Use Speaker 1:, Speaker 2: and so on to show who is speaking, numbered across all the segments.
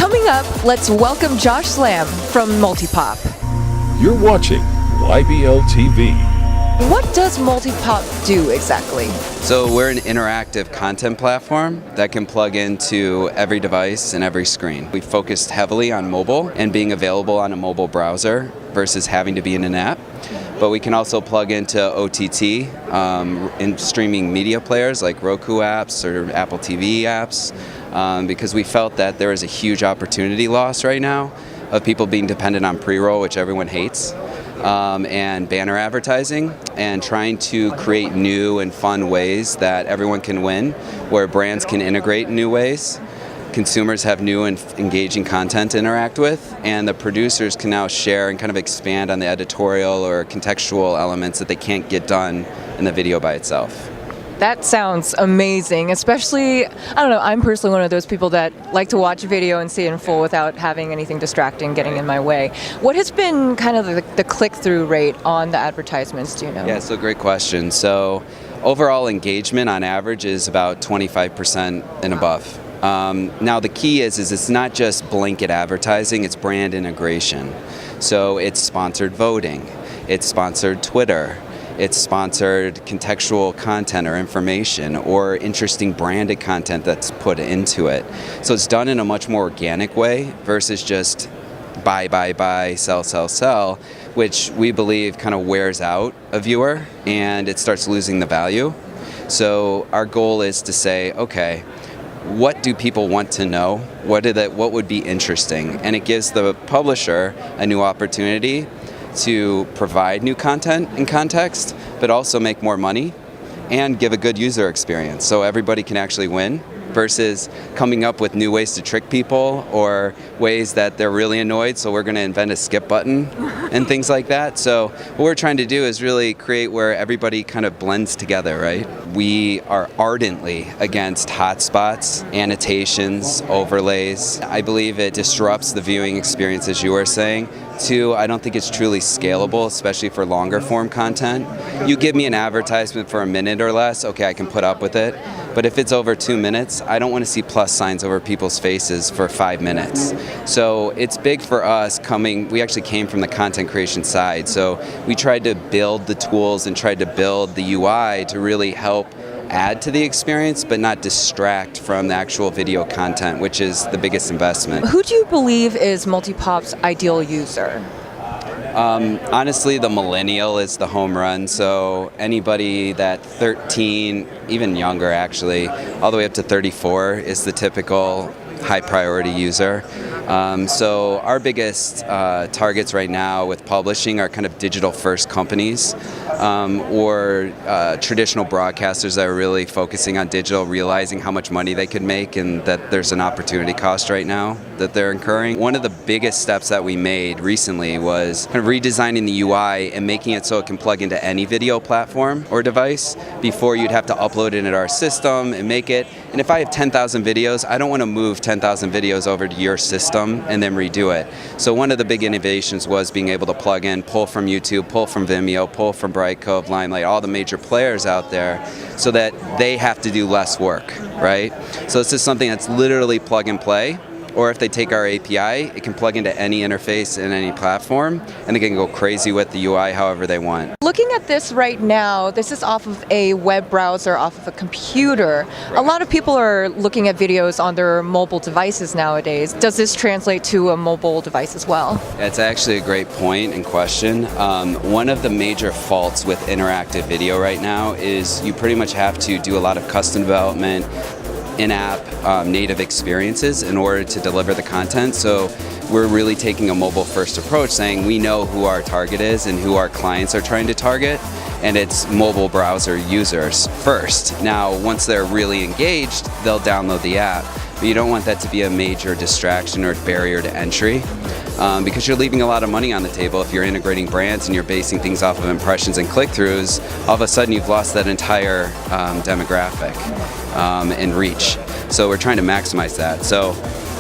Speaker 1: Coming up, let's welcome Josh Slam from MultiPop.
Speaker 2: You're watching YBL TV.
Speaker 1: What does MultiPop do exactly?
Speaker 3: So we're an interactive content platform that can plug into every device and every screen. We focused heavily on mobile and being available on a mobile browser versus having to be in an app. But we can also plug into OTT in streaming media players like Roku apps or Apple TV apps because we felt that there is a huge opportunity loss right now of people being dependent on pre-roll, which everyone hates. And banner advertising, and trying to create new and fun ways that everyone can win, where brands can integrate in new ways, consumers have new and engaging content to interact with, and the producers can now share and kind of expand on the editorial or contextual elements that they can't get done in the video by itself.
Speaker 1: That sounds amazing, especially, I don't know, I'm personally one of those people that like to watch a video and see it in full without having anything distracting getting in my way. What has been kind of the click-through rate on the advertisements, do you know?
Speaker 3: Yeah, so great question. So overall engagement on average is about 25% and above. Now the key is it's not just blanket advertising, it's brand integration. So it's sponsored voting, it's sponsored Twitter, it's sponsored contextual content or information or interesting branded content that's put into it. So it's done in a much more organic way versus just buy, sell, which we believe kind of wears out a viewer and it starts losing the value. So our goal is to say, okay, what do people want to know? What would be interesting? And it gives the publisher a new opportunity to provide new content and context, but also make more money and give a good user experience so everybody can actually win versus coming up with new ways to trick people or ways that they're really annoyed, so we're going to invent a skip button and things like that. So what we're trying to do is really create where everybody kind of blends together, right? We are ardently against hotspots, annotations, overlays. I believe it disrupts the viewing experience, as you were saying. Two, I don't think it's truly scalable, especially for longer form content. You give me an advertisement for a minute or less, okay, I can put up with it. But if it's over 2 minutes, I don't want to see plus signs over people's faces for 5 minutes. So it's big for us we actually came from the content creation side. So we tried to build the tools and tried to build the UI to really help add to the experience, but not distract from the actual video content, which is the biggest investment.
Speaker 1: Who do you believe is MultiPop's ideal user?
Speaker 3: Honestly, the millennial is the home run. So anybody that 13, even younger actually, all the way up to 34 is the typical high priority user. So our biggest targets right now with publishing are kind of digital first companies or traditional broadcasters that are really focusing on digital, realizing how much money they could make and that there's an opportunity cost right now that they're incurring. One of the biggest steps that we made recently was kind of redesigning the UI and making it so it can plug into any video platform or device. Before you'd have to upload it into our system and make it. And if I have 10,000 videos, I don't want to move 10,000 videos over to your system and then redo it. So one of the big innovations was being able to plug in, pull from YouTube, pull from Vimeo, pull from Brightcove, Limelight, all the major players out there so that they have to do less work, right? So this is something that's literally plug and play. Or if they take our API, it can plug into any interface in any platform, and they can go crazy with the UI however they want.
Speaker 1: Looking at this right now, this is off of a web browser, off of a computer. Right. A lot of people are looking at videos on their mobile devices nowadays. Does this translate to a mobile device as well?
Speaker 3: It's actually a great point and question. One of the major faults with interactive video right now is you pretty much have to do a lot of custom development, in-app native experiences in order to deliver the content. So we're really taking a mobile first approach, saying we know who our target is and who our clients are trying to target, and it's mobile browser users first. Now, once they're really engaged, they'll download the app. But you don't want that to be a major distraction or barrier to entry because you're leaving a lot of money on the table if you're integrating brands and you're basing things off of impressions and click-throughs. All of a sudden you've lost that entire demographic and reach. So we're trying to maximize that. So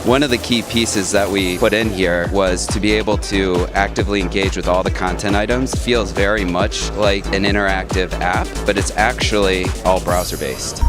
Speaker 3: one of the key pieces that we put in here was to be able to actively engage with all the content items. Feels very much like an interactive app, but it's actually all browser-based.